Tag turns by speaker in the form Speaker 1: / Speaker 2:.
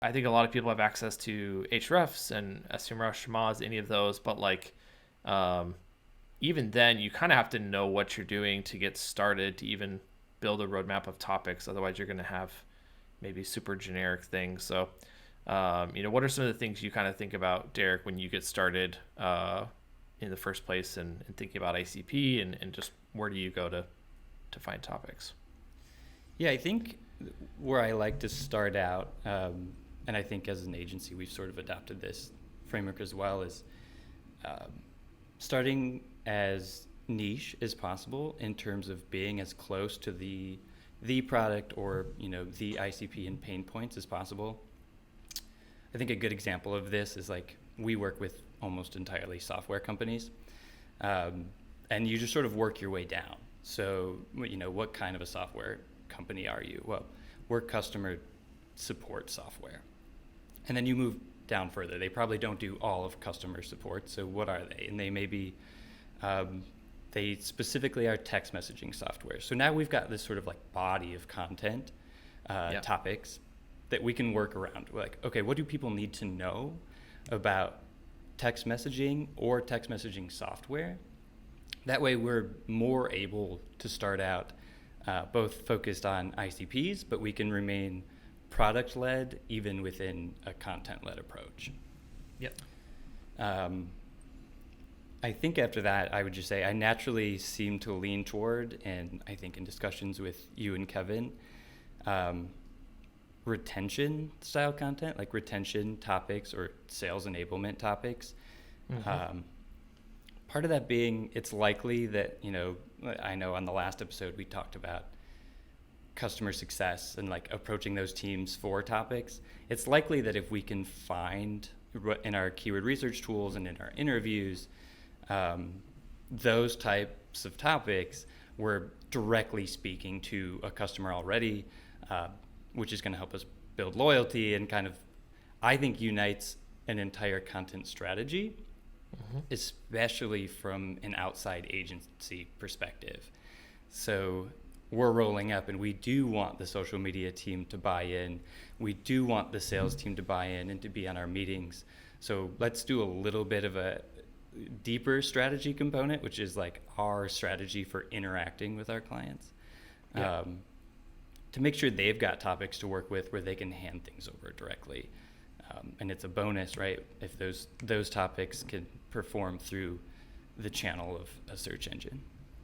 Speaker 1: I think a lot of people have access to Hrefs and SEMrush, Moz, any of those, but like um, even then, you kind of have to know what you're doing to get started to even build a roadmap of topics. Otherwise, you're going to have maybe super generic things. So, what are some of the things you kind of think about, Derek, when you get started in the first place and thinking about ICP and just where do you go to find topics?
Speaker 2: Yeah, I think where I like to start out, and I think as an agency we've sort of adopted this framework as well, is um, starting as niche as possible in terms of being as close to the product or the ICP and pain points as possible. I think a good example of this is like we work with almost entirely software companies, um, and you just sort of work your way down. So what kind of a software company are you? Well, we're customer support software. And then you move down further. They probably don't do all of customer support. So what are they? And they may be, they specifically are text messaging software. So now we've got this sort of like body of content, topics that we can work around. We're like, okay, what do people need to know about text messaging or text messaging software? That way we're more able to start out both focused on ICPs, but we can remain product-led even within a content-led approach.
Speaker 1: Yep.
Speaker 2: I think after that, I would just say I naturally seem to lean toward, and I think in discussions with you and Kevin, retention style content, like retention topics or sales enablement topics.
Speaker 1: Mm-hmm.
Speaker 2: Part of that being, it's likely that, I know on the last episode we talked about customer success and like approaching those teams for topics. It's likely that if we can find in our keyword research tools and in our interviews, those types of topics, we're directly speaking to a customer already, which is going to help us build loyalty and kind of, I think, unites an entire content strategy, especially from an outside agency perspective. So we're rolling up and we do want the social media team to buy in. We do want the sales team to buy in and to be on our meetings. So let's do a little bit of a deeper strategy component, which is like our strategy for interacting with our clients, to make sure they've got topics to work with where they can hand things over directly. And it's a bonus, right, if those topics can perform through the channel of a search engine.